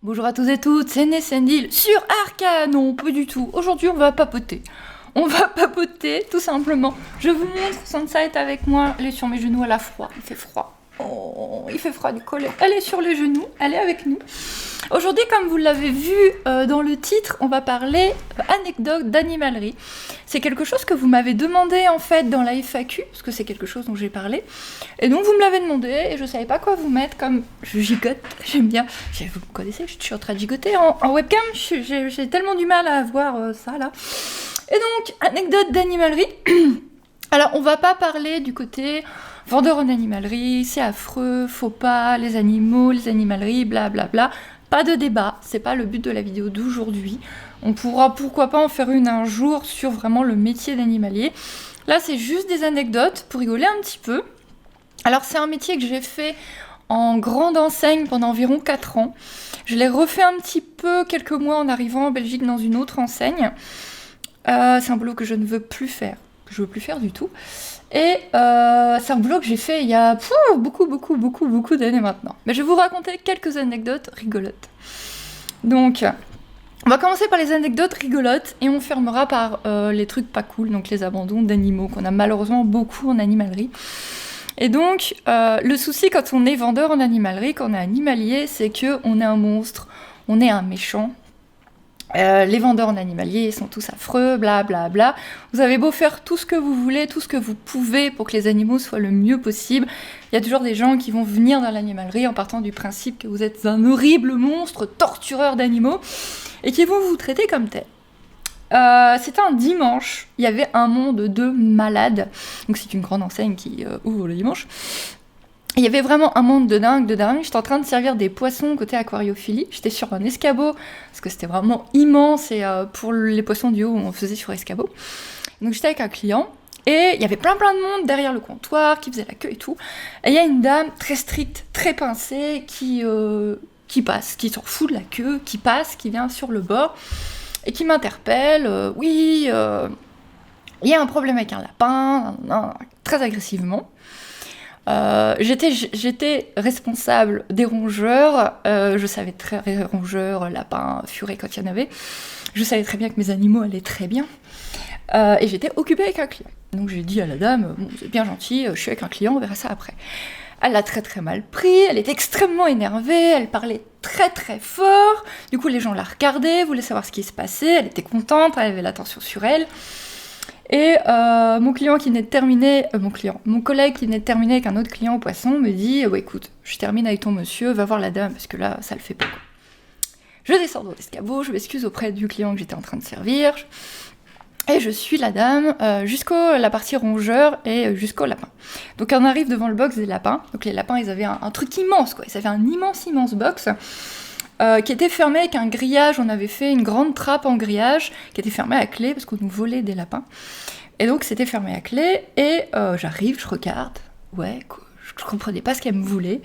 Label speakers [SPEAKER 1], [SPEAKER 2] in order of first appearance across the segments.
[SPEAKER 1] Bonjour à tous et toutes, c'est Nessendil sur Arcane. Non, pas du tout. Aujourd'hui, on va papoter. On va papoter, tout simplement. Je vous montre, Sansa est avec moi. Elle est sur mes genoux, elle a froid. Il fait froid. Oh, il fait froid du collet. Elle est sur les genoux, elle est avec nous. Aujourd'hui, comme vous l'avez vu dans le titre, on va parler anecdote d'animalerie. C'est quelque chose que vous m'avez demandé en fait dans la FAQ, parce que c'est quelque chose dont j'ai parlé. Et donc vous me l'avez demandé et je savais pas quoi vous mettre comme je gigote, j'aime bien. Vous me connaissez, je suis en train de gigoter en webcam, j'ai tellement du mal à voir ça là. Et donc, anecdote d'animalerie. Alors, on va pas parler du côté vendeur en animalerie, c'est affreux, faut pas, les animaux, les animaleries, blablabla. Pas de débat, c'est pas le but de la vidéo d'aujourd'hui. On pourra pourquoi pas en faire une un jour sur vraiment le métier d'animalier. Là, c'est juste des anecdotes pour rigoler un petit peu. Alors, c'est un métier que j'ai fait en grande enseigne pendant environ 4 ans. Je l'ai refait un petit peu quelques mois en arrivant en Belgique dans une autre enseigne. C'est un boulot que je ne veux plus faire, que je veux plus faire du tout. Et c'est un boulot que j'ai fait il y a beaucoup d'années maintenant. Mais je vais vous raconter quelques anecdotes rigolotes. Donc, on va commencer par les anecdotes rigolotes et on fermera par les trucs pas cool, donc les abandons d'animaux qu'on a malheureusement beaucoup en animalerie. Et donc, le souci quand on est vendeur en animalerie, quand on est animalier, c'est qu'on est un monstre, on est un méchant. Les vendeurs en animalier sont tous affreux, blablabla. Bla bla. Vous avez beau faire tout ce que vous voulez, tout ce que vous pouvez pour que les animaux soient le mieux possible. Il y a toujours des gens qui vont venir dans l'animalerie en partant du principe que vous êtes un horrible monstre, tortureur d'animaux, et qui vont vous traiter comme tel. C'était un dimanche, il y avait un monde de malades. Donc c'est une grande enseigne qui ouvre le dimanche. Il y avait vraiment un monde de dingue. J'étais en train de servir des poissons côté aquariophilie. J'étais sur un escabeau, parce que c'était vraiment immense, et pour les poissons du haut, on faisait sur escabeau. Donc j'étais avec un client, et il y avait plein de monde derrière le comptoir, qui faisait la queue et tout. Et il y a une dame très stricte, très pincée, qui passe, qui s'en fout de la queue, qui passe, qui vient sur le bord, et qui m'interpelle. Il y a un problème avec un lapin, très agressivement. J'étais responsable des rongeurs, je savais rongeurs, lapins, furets quand il y en avait, je savais très bien que mes animaux allaient très bien, et j'étais occupée avec un client. Donc j'ai dit à la dame, bon, c'est bien gentil, je suis avec un client, on verra ça après. Elle l'a très mal pris, elle était extrêmement énervée, elle parlait très fort, du coup les gens la regardaient, voulaient savoir ce qui se passait, elle était contente, elle avait l'attention sur elle. Et mon collègue qui venait de terminer avec un autre client au poisson me dit écoute, je termine avec ton monsieur, va voir la dame parce que là ça le fait pas. Je descends dans l'escabeau, je m'excuse auprès du client que j'étais en train de servir et je suis la dame jusqu'à la partie rongeur et jusqu'au lapin. Donc on arrive devant le box des lapins. Donc les lapins ils avaient un truc immense quoi, ils avaient un immense box. Qui était fermé avec un grillage. On avait fait une grande trappe en grillage qui était fermée à clé parce qu'on nous volait des lapins. Et donc c'était fermé à clé et j'arrive, je regarde, je comprenais pas ce qu'elle me voulait.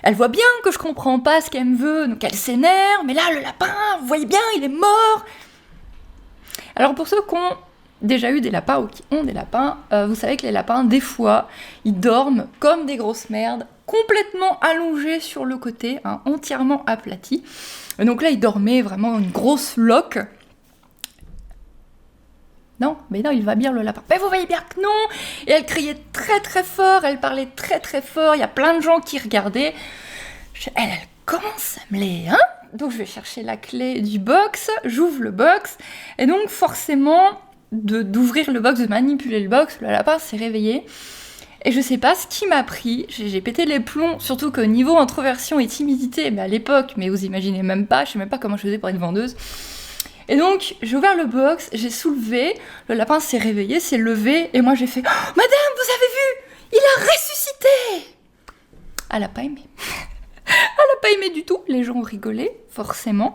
[SPEAKER 1] Elle voit bien que je comprends pas ce qu'elle me veut, donc elle s'énerve, mais là le lapin, vous voyez bien, il est mort. Alors pour ceux qui ont déjà eu des lapins ou qui ont des lapins, vous savez que les lapins, des fois, ils dorment comme des grosses merdes, complètement allongés sur le côté, entièrement aplatis. Et donc là, ils dormaient vraiment une grosse loque. Non, il va bien le lapin. Mais vous voyez bien que non. Et elle criait très fort, elle parlait très fort, il y a plein de gens qui regardaient. Elle commence à me les... Donc je vais chercher la clé du box, j'ouvre le box, et donc forcément... d'ouvrir le box, de manipuler le box, le lapin s'est réveillé. Et je sais pas ce qui m'a pris, j'ai pété les plombs, surtout qu'au niveau introversion et timidité, à l'époque, mais vous imaginez même pas, je sais même pas comment je faisais pour être vendeuse. Et donc, j'ai ouvert le box, j'ai soulevé, le lapin s'est réveillé, s'est levé, et moi j'ai fait « Oh, madame, vous avez vu, il a ressuscité !» Elle a pas aimé. Elle a pas aimé du tout, les gens ont rigolé, forcément.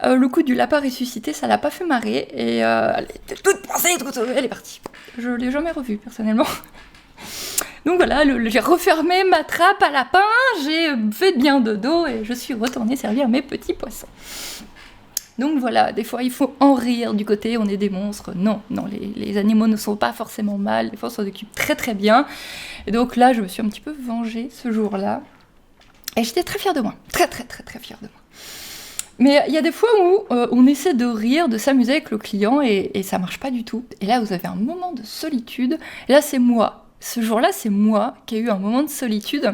[SPEAKER 1] Le coup du lapin ressuscité, ça l'a pas fait marrer, et elle était toute pincée, elle est partie. Je l'ai jamais revue, personnellement. Donc voilà, j'ai refermé ma trappe à lapin, j'ai fait bien dodo, et je suis retournée servir mes petits poissons. Donc voilà, des fois il faut en rire du côté, on est des monstres. Non, les animaux ne sont pas forcément mal, des fois on s'en occupe très bien. Et donc là, je me suis un petit peu vengée ce jour-là. Et j'étais très fière de moi, très fière de moi. Mais il y a des fois où on essaie de rire, de s'amuser avec le client et ça marche pas du tout. Et là, vous avez un moment de solitude. Et là, c'est moi. Ce jour-là, c'est moi qui ai eu un moment de solitude.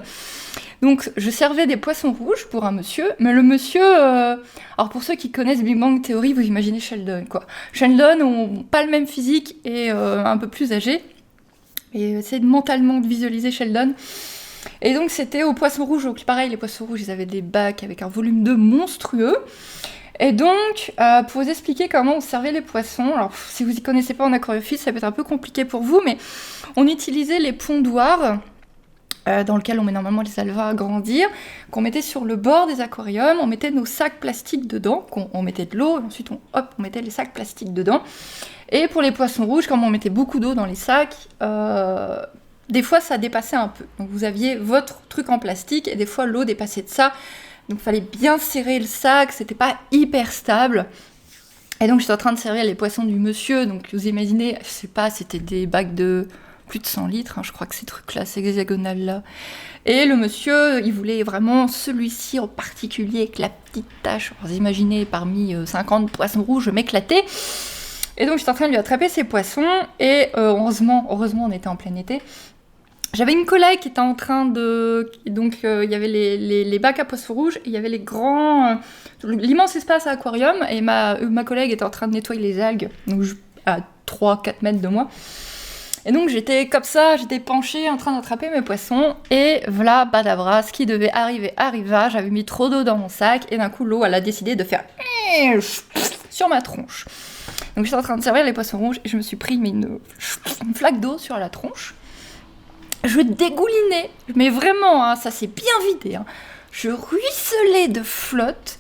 [SPEAKER 1] Donc, je servais des poissons rouges pour un monsieur. Mais le monsieur... alors, pour ceux qui connaissent Big Bang Theory, vous imaginez Sheldon, quoi. Sheldon, ont pas le même physique et un peu plus âgé. Et essayez mentalement de visualiser Sheldon. Et donc c'était aux poissons rouges, donc pareil, les poissons rouges, ils avaient des bacs avec un volume d'eau monstrueux. Et donc, pour vous expliquer comment on servait les poissons, alors si vous y connaissez pas en aquariophile, ça peut être un peu compliqué pour vous, mais on utilisait les pondoirs, dans lesquels on met normalement les alevins à grandir, qu'on mettait sur le bord des aquariums, on mettait nos sacs plastiques dedans, on mettait de l'eau, et ensuite on mettait les sacs plastiques dedans. Et pour les poissons rouges, comme on mettait beaucoup d'eau dans les sacs, des fois ça dépassait un peu. Donc vous aviez votre truc en plastique et des fois l'eau dépassait de ça. Donc il fallait bien serrer le sac, c'était pas hyper stable. Et donc j'étais en train de servir les poissons du monsieur, donc vous imaginez, je sais pas, c'était des bacs de plus de 100 litres, je crois que ces trucs-là, ces hexagonales-là. Et le monsieur, il voulait vraiment celui-ci en particulier avec la petite tache. Vous imaginez, parmi 50 poissons rouges, je m'éclatais. Et donc j'étais en train de lui attraper ses poissons, et heureusement on était en plein été. J'avais une collègue qui était en train de... Donc, il y avait les bacs à poissons rouges, et il y avait les grands... l'immense espace à aquarium, et ma collègue était en train de nettoyer les algues, donc à 3-4 mètres de moi. Et donc, j'étais comme ça, j'étais penchée, en train d'attraper mes poissons, et voilà, badabra, ce qui devait arriver arriva, j'avais mis trop d'eau dans mon sac, et d'un coup, l'eau, elle a décidé de faire... sur ma tronche. Donc, j'étais en train de servir les poissons rouges, et je me suis pris une flaque d'eau sur la tronche. Je dégoulinais, mais vraiment, hein, ça s'est bien vidé. Hein. Je ruisselais de flotte.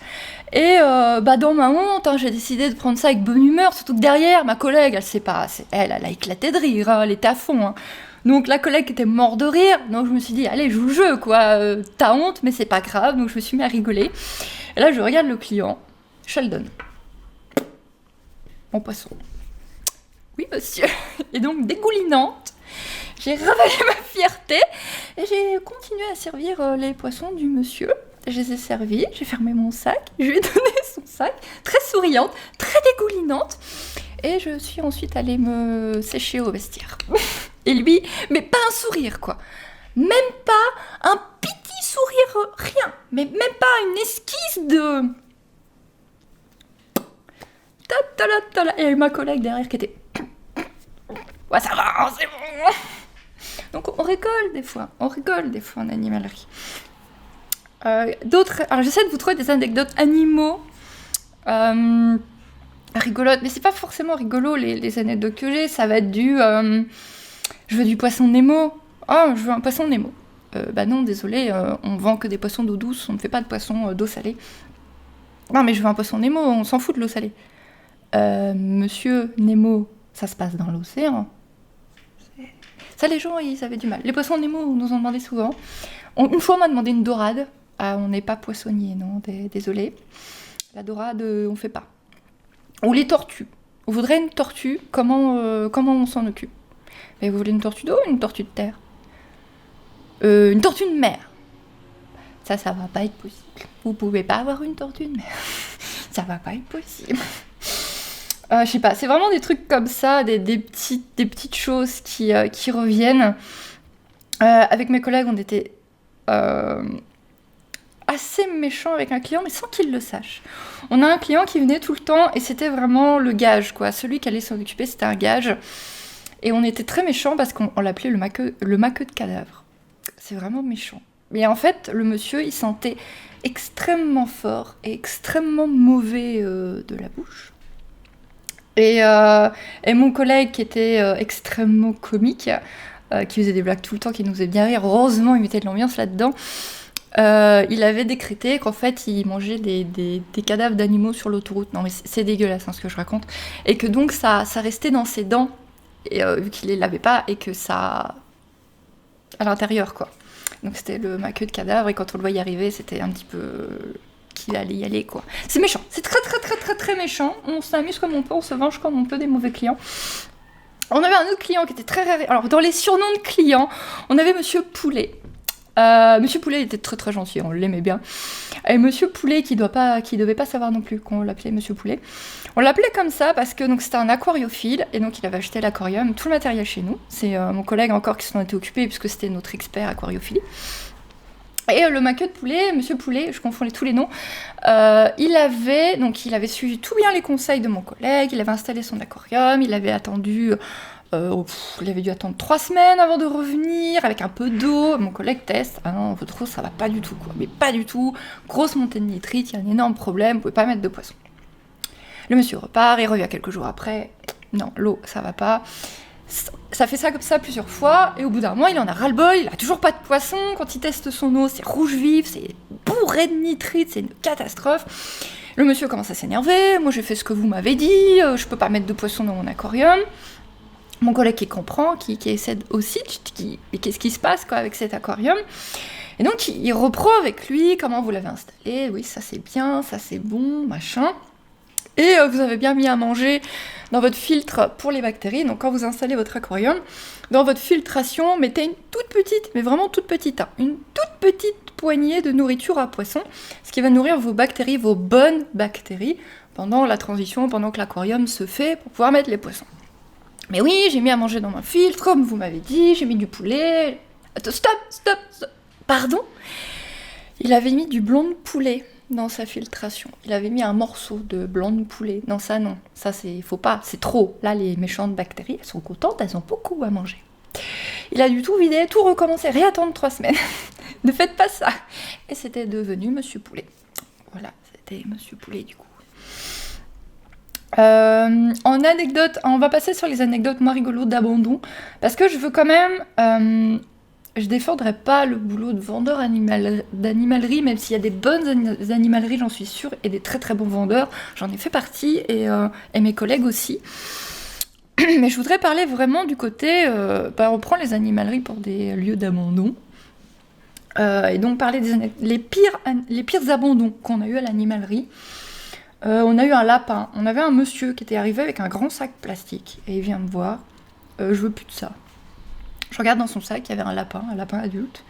[SPEAKER 1] Et dans ma honte, hein, j'ai décidé de prendre ça avec bonne humeur. Surtout que derrière, ma collègue, elle sait pas, elle a éclaté de rire, hein, elle était à fond. Hein. Donc la collègue était morte de rire. Donc je me suis dit, allez, joue le jeu, quoi. T'as honte, mais c'est pas grave. Donc je me suis mis à rigoler. Et là, je regarde le client, Sheldon. Mon poisson. Oui, monsieur. Et donc, dégoulinante. J'ai ravalé ma fierté et j'ai continué à servir les poissons du monsieur. Je les ai servis, j'ai fermé mon sac, je lui ai donné son sac, très souriante, très dégoulinante. Et je suis ensuite allée me sécher au vestiaire. Et lui, mais pas un sourire, quoi. Même pas un petit sourire, rien. Mais même pas une esquisse de... Et ma collègue derrière qui était... Ouais, ça va, c'est bon. Donc on rigole des fois en animalerie. Alors j'essaie de vous trouver des anecdotes animaux rigolotes, mais c'est pas forcément rigolo les anecdotes que j'ai, ça va être je veux du poisson Nemo. Oh, je veux un poisson Nemo. Non, désolé, on vend que des poissons d'eau douce, on ne fait pas de poissons d'eau salée. Non, mais je veux un poisson Nemo, on s'en fout de l'eau salée. Monsieur Nemo, ça se passe dans l'océan. Ça, les gens, ils avaient du mal. Les poissons Nemo, on nous en demandait souvent. Une fois, on m'a demandé une dorade. Ah, on n'est pas poissonnier, non, désolé. La dorade, on fait pas. Ou les tortues. On voudrait une tortue, comment on s'en occupe? Mais vous voulez une tortue d'eau ou une tortue de terre? Une tortue de mer. Ça va pas être possible. Vous pouvez pas avoir une tortue de mer. Ça va pas être possible. Je sais pas, c'est vraiment des trucs comme ça, des petites choses qui reviennent. Avec mes collègues, on était assez méchants avec un client, mais sans qu'il le sache. On a un client qui venait tout le temps, et c'était vraiment le gage, quoi. Celui qui allait s'en occuper, c'était un gage. Et on était très méchants parce qu'on l'appelait le maqueux de cadavre. C'est vraiment méchant. Mais en fait, le monsieur, il sentait extrêmement fort et extrêmement mauvais de la bouche. Et mon collègue qui était extrêmement comique, qui faisait des blagues tout le temps, qui nous faisait bien rire, heureusement il mettait de l'ambiance là-dedans, il avait décrété qu'en fait il mangeait des cadavres d'animaux sur l'autoroute. Non mais c'est dégueulasse ce que je raconte. Et que donc ça restait dans ses dents, et, vu qu'il les lavait pas, et que ça... à l'intérieur quoi. Donc c'était le maqueux de cadavre, et quand on le voyait arriver, c'était un petit peu... qu'il allait y aller, quoi. C'est méchant, c'est très très très très très méchant. On s'amuse comme on peut, on se venge comme on peut des mauvais clients. On avait un autre client qui était très rare. Alors dans les surnoms de clients, on avait Monsieur Poulet. Monsieur Poulet était très très gentil, on l'aimait bien. Et Monsieur Poulet, qui devait pas savoir non plus qu'on l'appelait Monsieur Poulet, on l'appelait comme ça parce que donc c'était un aquariophile et donc il avait acheté l'aquarium, tout le matériel chez nous. C'est mon collègue encore qui s'en était occupé puisque c'était notre expert aquariophilie. Et le maqueux de Poulet, Monsieur Poulet, je confondais tous les noms, il avait suivi tout bien les conseils de mon collègue, il avait installé son aquarium, il avait dû attendre 3 semaines avant de revenir, avec un peu d'eau. Mon collègue teste, ah non, votre eau, ça va pas du tout, quoi. Mais pas du tout, grosse montée de nitrite, il y a un énorme problème, vous pouvez pas mettre de poisson. Le monsieur repart, il revient quelques jours après, non, l'eau, ça va pas. Ça fait ça comme ça plusieurs fois, et au bout d'un mois, il en a ras-le-bol, il a toujours pas de poisson. Quand il teste son eau, c'est rouge vif, c'est bourré de nitrite, c'est une catastrophe. Le monsieur commence à s'énerver, moi j'ai fait ce que vous m'avez dit, je peux pas mettre de poisson dans mon aquarium. Mon collègue qui comprend, qui essaie aussi, mais qu'est-ce qui se passe quoi, avec cet aquarium? Et donc il reprend avec lui comment vous l'avez installé, oui ça c'est bien, ça c'est bon, machin. Et vous avez bien mis à manger dans votre filtre pour les bactéries, donc quand vous installez votre aquarium, dans votre filtration, mettez une toute petite, mais vraiment toute petite, une toute petite poignée de nourriture à poisson, ce qui va nourrir vos bactéries, vos bonnes bactéries, pendant la transition, pendant que l'aquarium se fait, pour pouvoir mettre les poissons. Mais oui, j'ai mis à manger dans mon filtre, comme vous m'avez dit, j'ai mis du poulet. Attends, stop. Pardon? Il avait mis du blanc de poulet dans sa filtration. Il avait mis un morceau de blanc de poulet. Non, ça, faut pas, c'est trop. Là, les méchantes bactéries, elles sont contentes, elles ont beaucoup à manger. Il a dû tout vider, tout recommencer, réattendre 3 semaines. Ne faites pas ça. Et c'était devenu Monsieur Poulet. Voilà, c'était Monsieur Poulet du coup. En anecdote, on va passer sur les anecdotes moins rigolotes d'abandon, parce que je veux quand même, je défendrai pas le boulot de vendeur d'animalerie, même s'il y a des bonnes animaleries, j'en suis sûre, et des très très bons vendeurs, j'en ai fait partie, et mes collègues aussi. Mais je voudrais parler vraiment du côté, on prend les animaleries pour des lieux d'abandon, et donc parler les pires abandons qu'on a eu à l'animalerie. On a eu un lapin, on avait un monsieur qui était arrivé avec un grand sac plastique, et il vient me voir, je veux plus de ça. Je regarde dans son sac, il y avait un lapin adulte.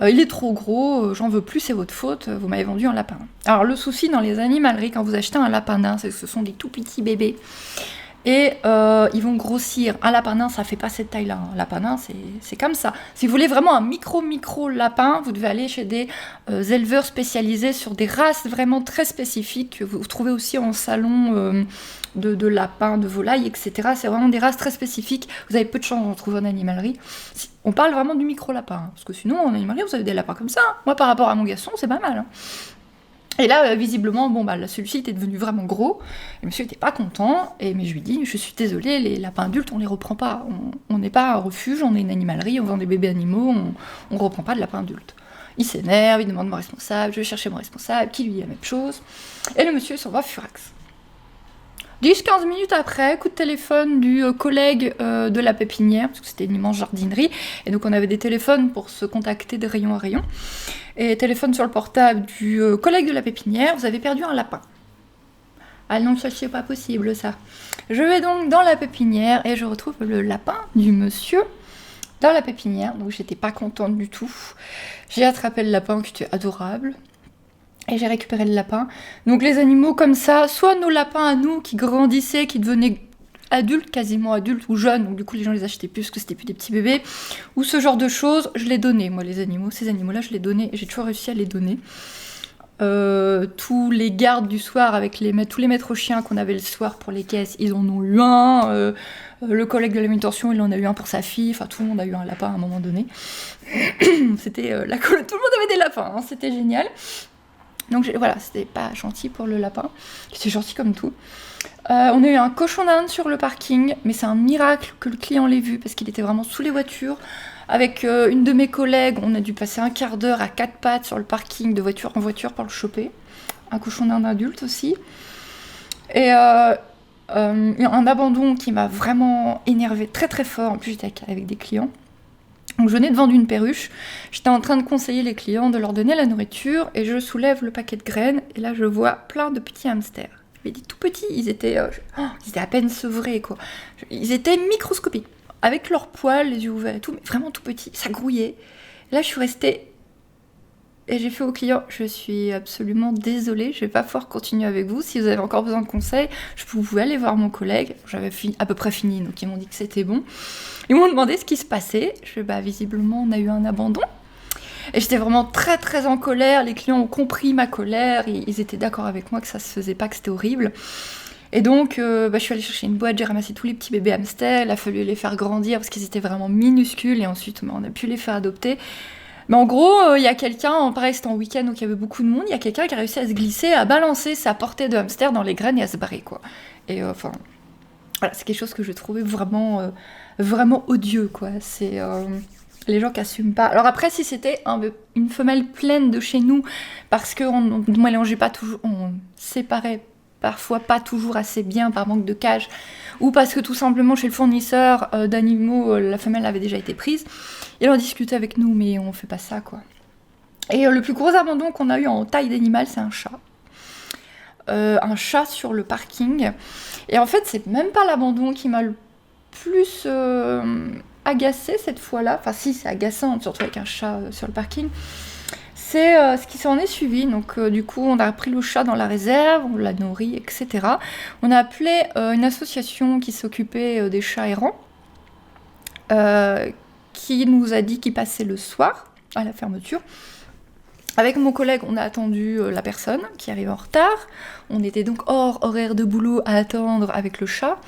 [SPEAKER 1] Il est trop gros, j'en veux plus, c'est votre faute, vous m'avez vendu un lapin. Alors le souci dans les animaleries, quand vous achetez un lapin nain, c'est que ce sont des tout petits bébés. Et ils vont grossir. Un lapin nain, ça fait pas cette taille-là. Un lapin nain, c'est comme ça. Si vous voulez vraiment un micro lapin, vous devez aller chez des éleveurs spécialisés sur des races vraiment très spécifiques que vous trouvez aussi en salon de lapins, de volailles, etc. C'est vraiment des races très spécifiques. Vous avez peu de chance d'en trouver en animalerie. On parle vraiment du micro-lapin. Hein, parce que sinon, en animalerie, vous avez des lapins comme ça. Hein. Moi, par rapport à mon garçon, c'est pas mal. Hein. Et là, visiblement, celui-ci était devenu vraiment gros. Et monsieur n'était pas content. Mais je lui dis, je suis désolée, les lapins adultes, on les reprend pas. On n'est pas un refuge, on est une animalerie, on vend des bébés animaux, on reprend pas de lapins adultes. Il s'énerve, il demande mon responsable, je vais chercher mon responsable, qui lui dit la même chose. Et le monsieur s'en va furax. 10-15 minutes après, coup de téléphone du collègue de la pépinière, parce que c'était une immense jardinerie, et donc on avait des téléphones pour se contacter de rayon à rayon, et téléphone sur le portable du collègue de la pépinière, vous avez perdu un lapin. Ah non, ça c'est pas possible ça. Je vais donc dans la pépinière, et je retrouve le lapin du monsieur dans la pépinière, donc j'étais pas contente du tout. J'ai attrapé le lapin qui était adorable, et j'ai récupéré le lapin. Donc les animaux comme ça, soit nos lapins à nous qui grandissaient, qui devenaient adultes, quasiment adultes ou jeunes, donc du coup les gens les achetaient plus parce que c'était plus des petits bébés, ou ce genre de choses, je les donnais, moi les animaux, ces animaux-là je les donnais, et j'ai toujours réussi à les donner. Tous les gardes du soir, avec tous les maîtres chiens qu'on avait le soir pour les caisses, ils en ont eu un, le collègue de la manutention il en a eu un pour sa fille, enfin tout le monde a eu un lapin à un moment donné. C'était tout le monde avait des lapins, hein, c'était génial. Donc voilà, c'était pas gentil pour le lapin, c'était gentil comme tout. On a eu un cochon d'Inde sur le parking, mais c'est un miracle que le client l'ait vu, parce qu'il était vraiment sous les voitures. Avec une de mes collègues, on a dû passer un quart d'heure à 4 pattes sur le parking de voiture en voiture pour le choper. Un cochon d'Inde adulte aussi. Et un abandon qui m'a vraiment énervée très très fort, en plus j'étais avec des clients. Donc je venais de vendre une perruche, j'étais en train de conseiller les clients, de leur donner la nourriture, et je soulève le paquet de graines, et là je vois plein de petits hamsters. Je dis tout petits, ils étaient à peine sevrés, quoi. Ils étaient microscopiques, avec leurs poils, les yeux ouverts et tout, mais vraiment tout petits, ça grouillait. Là, je suis restée et j'ai fait au client, je suis absolument désolée, je vais pas pouvoir continuer avec vous. Si vous avez encore besoin de conseils, vous pouvez aller voir mon collègue. J'avais à peu près fini, donc ils m'ont dit que c'était bon. Ils m'ont demandé ce qui se passait. Visiblement, on a eu un abandon. Et j'étais vraiment très très en colère. Les clients ont compris ma colère. Ils étaient d'accord avec moi que ça se faisait pas, que c'était horrible. Et donc, je suis allée chercher une boîte, j'ai ramassé tous les petits bébés hamsters. Il a fallu les faire grandir parce qu'ils étaient vraiment minuscules. Et ensuite, on a pu les faire adopter. Mais en gros, il y a quelqu'un, pareil, c'était en week-end, donc il y avait beaucoup de monde. Il y a quelqu'un qui a réussi à se glisser, à balancer sa portée de hamster dans les graines et à se barrer, quoi. Et voilà, c'est quelque chose que je trouvais vraiment, vraiment odieux, quoi. C'est les gens qui assument pas. Alors après, si c'était une femelle pleine de chez nous, parce qu'on ne mélangeait pas toujours, on séparait parfois pas toujours assez bien par manque de cage, ou parce que tout simplement chez le fournisseur d'animaux, la femelle avait déjà été prise, il en discutait avec nous, mais on fait pas ça, quoi. Et le plus gros abandon qu'on a eu en taille d'animal, c'est un chat. Un chat sur le parking. Et en fait, c'est même pas l'abandon qui m'a le plus agacé cette fois-là. Enfin, si, c'est agaçant, surtout avec un chat sur le parking. C'est ce qui s'en est suivi. Donc, du coup, on a pris le chat dans la réserve, on l'a nourri, etc. On a appelé une association qui s'occupait des chats errants, qui nous a dit qu'il passait le soir à la fermeture. Avec mon collègue, on a attendu la personne qui arrive en retard. On était donc hors horaire de boulot à attendre avec le chat.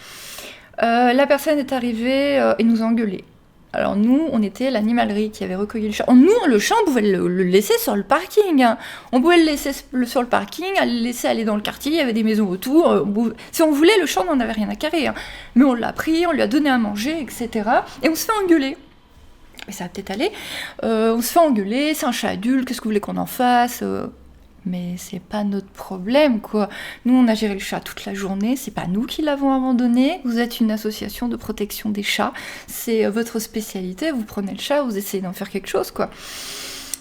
[SPEAKER 1] La personne est arrivée et nous a engueulés. Alors nous, on était l'animalerie qui avait recueilli le chat. Nous, le chat, on pouvait le laisser sur le parking. Hein. On pouvait le laisser sur le parking, le laisser aller dans le quartier, il y avait des maisons autour. Si on voulait, le chat, on n'en avait rien à carrer. Hein. Mais on l'a pris, on lui a donné à manger, etc. Et on se fait engueuler. Et ça va peut-être aller. On se fait engueuler, c'est un chat adulte, qu'est-ce que vous voulez qu'on en fasse Mais c'est pas notre problème, quoi. Nous, on a géré le chat toute la journée, c'est pas nous qui l'avons abandonné. Vous êtes une association de protection des chats, c'est votre spécialité, vous prenez le chat, vous essayez d'en faire quelque chose, quoi.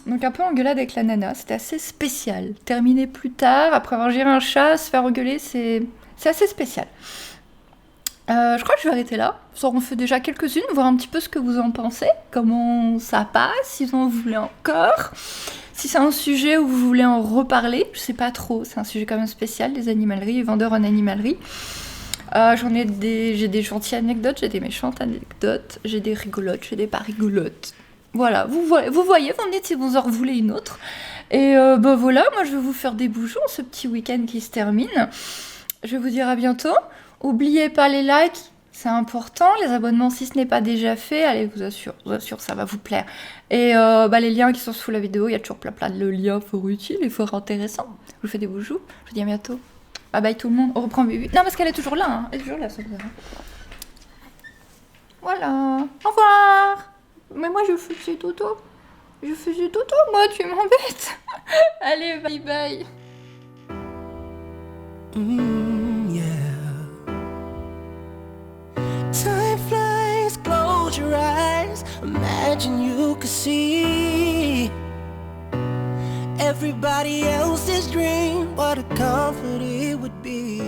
[SPEAKER 1] Donc un peu engueulade avec la nana, c'était assez spécial. Terminer plus tard, après avoir géré un chat, se faire engueuler, c'est assez spécial. Je crois que je vais arrêter là. Ça en fait déjà quelques-unes, voir un petit peu ce que vous en pensez, comment ça passe, si vous en voulez encore, si c'est un sujet où vous voulez en reparler, je sais pas trop, c'est un sujet quand même spécial, les animaleries, les vendeurs en animalerie. J'ai des gentilles anecdotes, j'ai des méchantes anecdotes, j'ai des rigolotes, j'ai des pas rigolotes. Voilà, vous voyez, vous me dites si vous en voulez une autre. Et voilà, moi je vais vous faire des bouchons, ce petit week-end qui se termine. Je vais vous dire à bientôt. N'oubliez pas les likes, c'est important. Les abonnements, si ce n'est pas déjà fait, allez, je vous assure, ça va vous plaire. Et les liens qui sont sous la vidéo, il y a toujours plein de liens fort utiles et fort intéressants. Je vous fais des bisous, je vous dis à bientôt. Bye bye tout le monde, on reprend Bibi. Non, parce qu'elle est toujours là, hein. Elle est toujours là, ça vous verra. Voilà, au revoir. Mais moi, je faisais dodo. Moi, tu m'embêtes. Allez, bye bye.
[SPEAKER 2] Time flies, close your eyes. Imagine you could see everybody else's dream. What a comfort it would be.